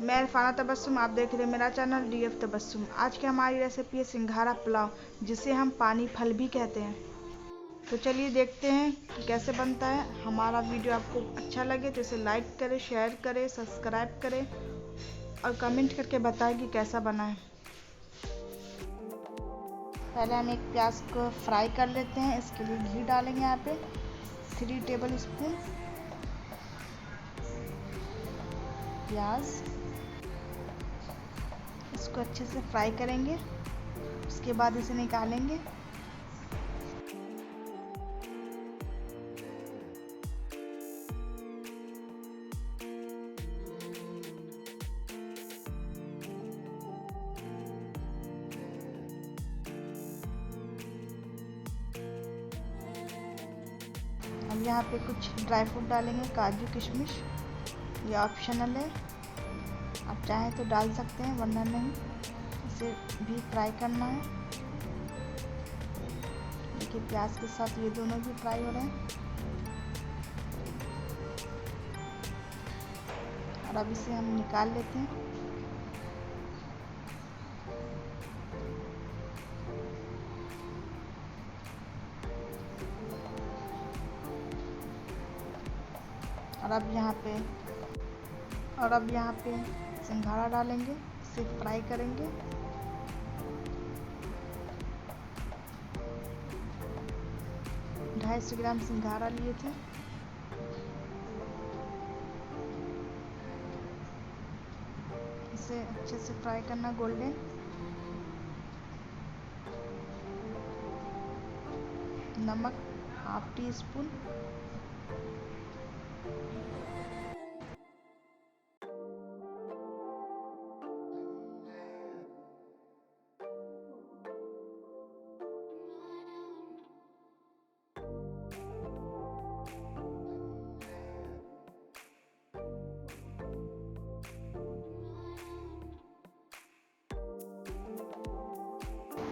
मैं इरफाना तबस्सुम, आप देख रहे हैं मेरा चैनल डीएफ तबस्सुम। आज की हमारी रेसिपी है सिंघारा पुलाव, जिसे हम पानी फल भी कहते हैं। तो चलिए देखते हैं कि कैसे बनता है। हमारा वीडियो आपको अच्छा लगे तो इसे लाइक करें, शेयर करें, सब्सक्राइब करें और कमेंट करके बताएं कि कैसा बना है। पहले हम एक प्याज को फ्राई कर लेते हैं। इसके लिए घी डालेंगे यहाँ पे 3 टेबल स्पून प्याज। इसको अच्छे से फ्राई करेंगे, उसके बाद इसे निकालेंगे। अब यहाँ पे कुछ ड्राई फ्रूट डालेंगे, काजू किशमिश। ये ऑप्शनल है, आप चाहें तो डाल सकते हैं वरना नहीं। इसे भी फ्राई करना है। देखिए प्याज के साथ ये दोनों भी फ्राई हो रहे हैं। और अब इसे हम निकाल लेते हैं। और अब यहाँ पे सिंघाड़ा डालेंगे, इसे फ्राई करेंगे। ढाई सौ ग्राम सिंघाड़ा लिए थे। इसे अच्छे से फ्राई करना गोल्डन। नमक हाफ टी स्पून।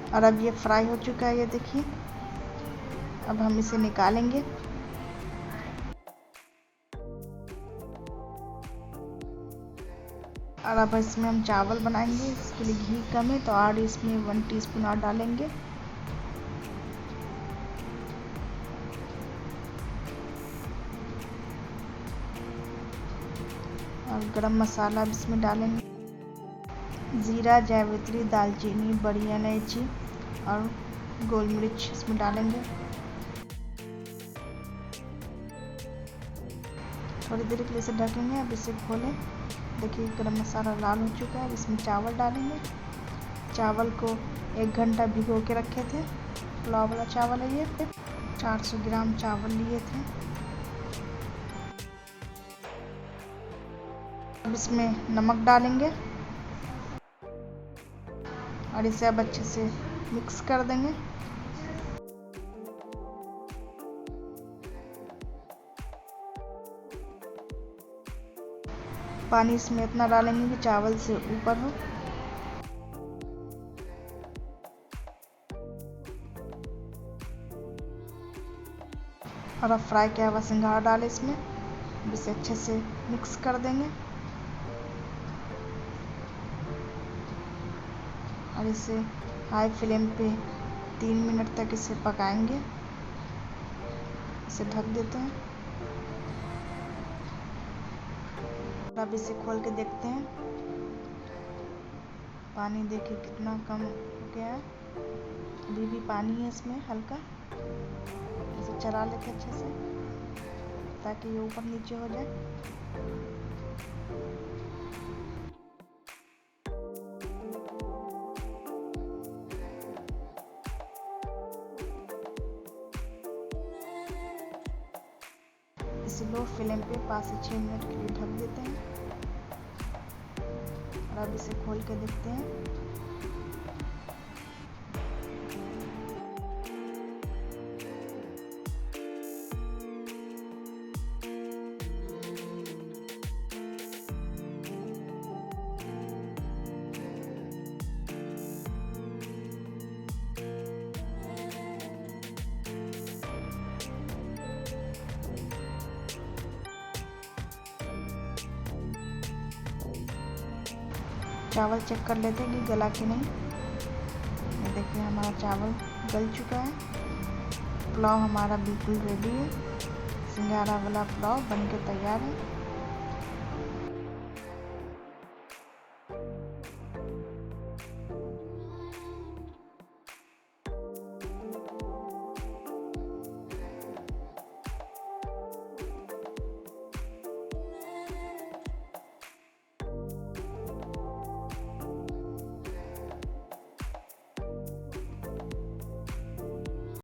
और अब ये फ्राई हो चुका है, ये देखिए। अब हम इसे निकालेंगे। और अब इसमें हम चावल बनाएंगे। इसके लिए घी कम है तो और इसमें 1 टीस्पून और डालेंगे। और गरम मसाला अब इसमें डालेंगे। ज़ीरा, जावित्री, दालचीनी, बड़ी इलायची और गोल मिर्च इसमें डालेंगे। थोड़ी देर के लिए इसे ढकेंगे। अब इसे खोलें। देखिए गरम मसाला लाल हो चुका है। अब इसमें चावल डालेंगे। चावल को 1 घंटा भिगो के रखे थे। पुलाव वाला चावल है ये। 400 ग्राम चावल लिए थे। अब इसमें नमक डालेंगे और इसे अब अच्छे से मिक्स कर देंगे। पानी इसमें इतना डालेंगे कि चावल से ऊपर हो। और अब फ्राई किया हुआ सिंघाड़ा डालें इसमें। इसे अच्छे से मिक्स कर देंगे और इसे हाई फ्लेम पे 3 मिनट तक इसे पकाएंगे। इसे ढक देते हैं। अब इसे खोल के देखते हैं। पानी देखिए कितना कम हो गया है। अभी भी पानी है इसमें हल्का। इसे चला लेते अच्छे से ताकि ये ऊपर नीचे हो जाए। इसे लो फ्लेम पे 5 से 6 मिनट के लिए ढक देते हैं। और अब इसे खोल के देखते हैं। चावल चेक कर लेते हैं कि गला कि नहीं। ये देखिए हमारा चावल गल चुका है। पुलाव हमारा बिल्कुल रेडी है। सिंघाड़ा वाला पुलाव बनके तैयार है।